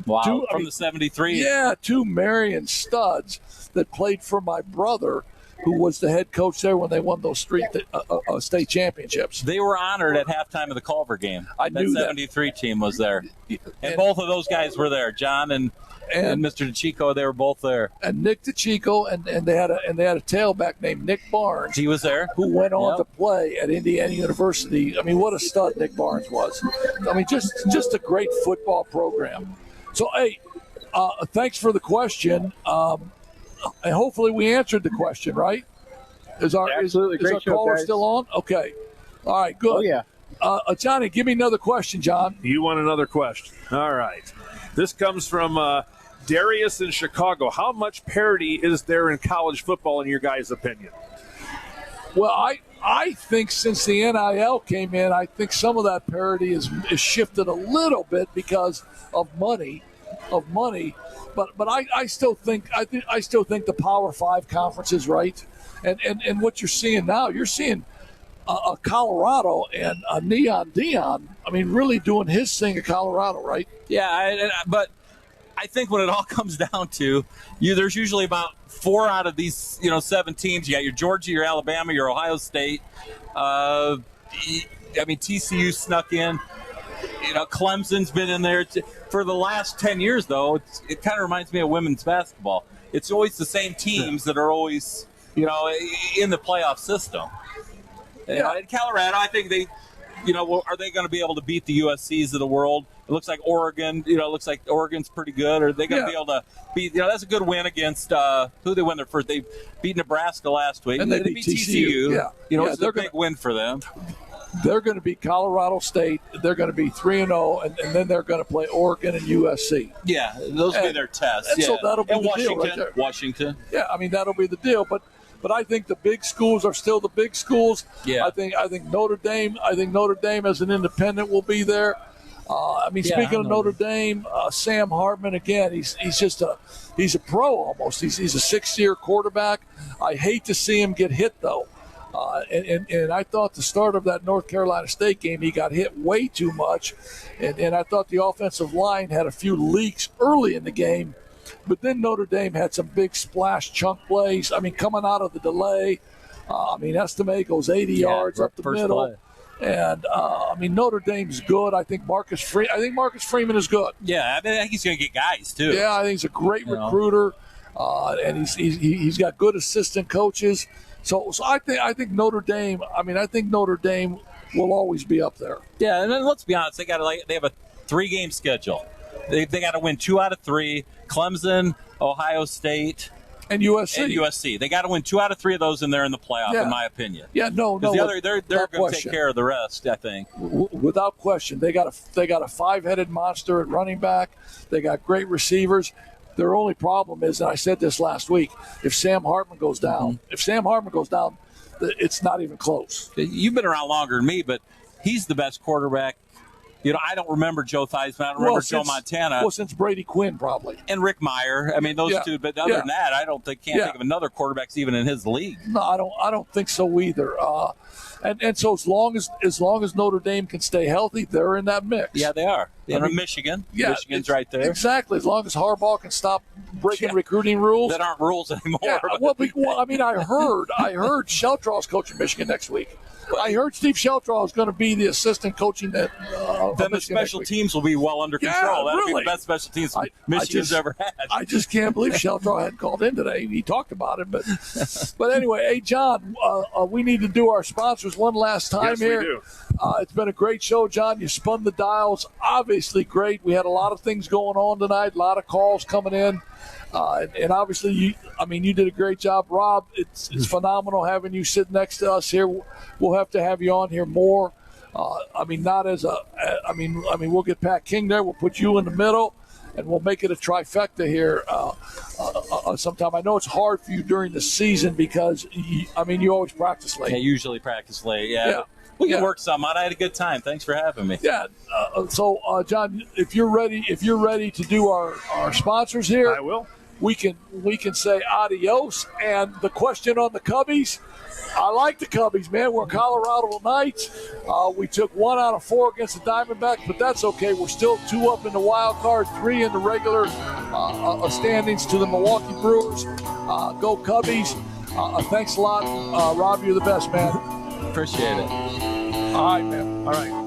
Wow, from the 73. Yeah, 2 Marion studs that played for my brother, who was the head coach there when they won those state championships. They were honored at halftime of the Culver game. That 73 team was there. And both of those guys were there, John and Mr. DeChico. They were both there. And Nick DeChico, and they had a tailback named Nick Barnes. He was there. Who went on to play at Indiana University. I mean, what a stud Nick Barnes was. I mean, just a great football program. So, hey, thanks for the question. And hopefully we answered the question, right? Is our caller still on? Okay. All right, good. Oh, yeah. Johnny, give me another question, John. You want another question? All right. This comes from Darius in Chicago. How much parity is there in college football, in your guys' opinion? Well, I think since the NIL came in, I think some of that parity is shifted a little bit because of money. But I still think the Power 5 conference is right, and what you're seeing now, you're seeing a Colorado and a Neon Dion. I mean, really doing his thing at Colorado, right? Yeah, but I think when it all comes down to there's usually about 4 out of these 7 teams. You got your Georgia, your Alabama, your Ohio State. TCU snuck in. Clemson's been in there for the last 10 years, though. It kind of reminds me of women's basketball. It's always the same teams that are always, in the playoff system. In Colorado, I think they, are they going to be able to beat the USCs of the world? It looks like Oregon, looks like Oregon's pretty good. Are they going to be able to beat, that's a good win against, who they win their first? They beat Nebraska last week. And they beat TCU. It's a big win for them. They're going to beat Colorado State. They're going to be 3-0, and then they're going to play Oregon and USC. Yeah, those will be their tests. And so that'll be the Washington, deal right there. Washington. Yeah, I mean, that'll be the deal. But I think the big schools are still the big schools. Yeah. I think Notre Dame. I think Notre Dame as an independent will be there. Speaking of Notre Dame, Sam Hartman again. He's a pro almost. He's a 6-year quarterback. I hate to see him get hit though. And I thought the start of that North Carolina State game, he got hit way too much. And I thought the offensive line had a few leaks early in the game. But then Notre Dame had some big splash chunk plays. Coming out of the delay, Estime goes 80 yards up the middle. Play. And, Notre Dame's good. I think Marcus Freeman is good. Yeah, I think he's going to get guys, too. Yeah, I think he's a great recruiter. And he's got good assistant coaches. So I think Notre Dame. I think Notre Dame will always be up there. Yeah, and then let's be honest. They have a 3-game schedule. They got to win 2 out of 3. Clemson, Ohio State, and USC. They got to win 2 out of 3 of those, and they're in the playoff, in my opinion. Yeah, no. They're going to take care of the rest, I think. Without question, they got a 5-headed monster at running back. They got great receivers. Their only problem is, and I said this last week, if Sam Hartman goes down, it's not even close. You've been around longer than me, but he's the best quarterback. I don't remember Joe Theismann. I don't remember Joe Montana. Well, since Brady Quinn, probably. And Rick Meyer. Those two. But other than that, I don't think think of another quarterback even in his league. No, I don't think so either. And so as long as Notre Dame can stay healthy, they're in that mix. Yeah, they are. Michigan. Yeah, Michigan's right there. Exactly. As long as Harbaugh can stop breaking recruiting rules. That aren't rules anymore. Yeah, I heard Sheltraw's coaching Michigan next week. I heard Steve Sheltraw is going to be the assistant coaching that. Then the special teams will be well under control. That'll be the best special teams Michigan's ever had. I just can't believe Sheltraw hadn't called in today. He talked about it, but anyway, hey John, we need to do our sponsors one last time here. We do. It's been a great show, John. You spun the dials. Obviously great. We had a lot of things going on tonight. A lot of calls coming in. And obviously, you did a great job, Rob. It's phenomenal having you sit next to us here. We'll have to have you on here more. Not as we'll get Pat King there. We'll put you in the middle, and we'll make it a trifecta here sometime. I know it's hard for you during the season because, you always practice late. I usually practice late, yeah. We can work some out. I had a good time. Thanks for having me. Yeah. So, John, if you're ready to do our sponsors here, I will. We can say adios. And the question on the Cubbies, I like the Cubbies, man. We're Colorado tonight. We took 1 out of 4 against the Diamondbacks, but that's okay. We're still 2 up in the wild card, 3 in the regular standings to the Milwaukee Brewers. Go Cubbies. Thanks a lot, Rob. You're the best, man. Appreciate it. All right, man. All right.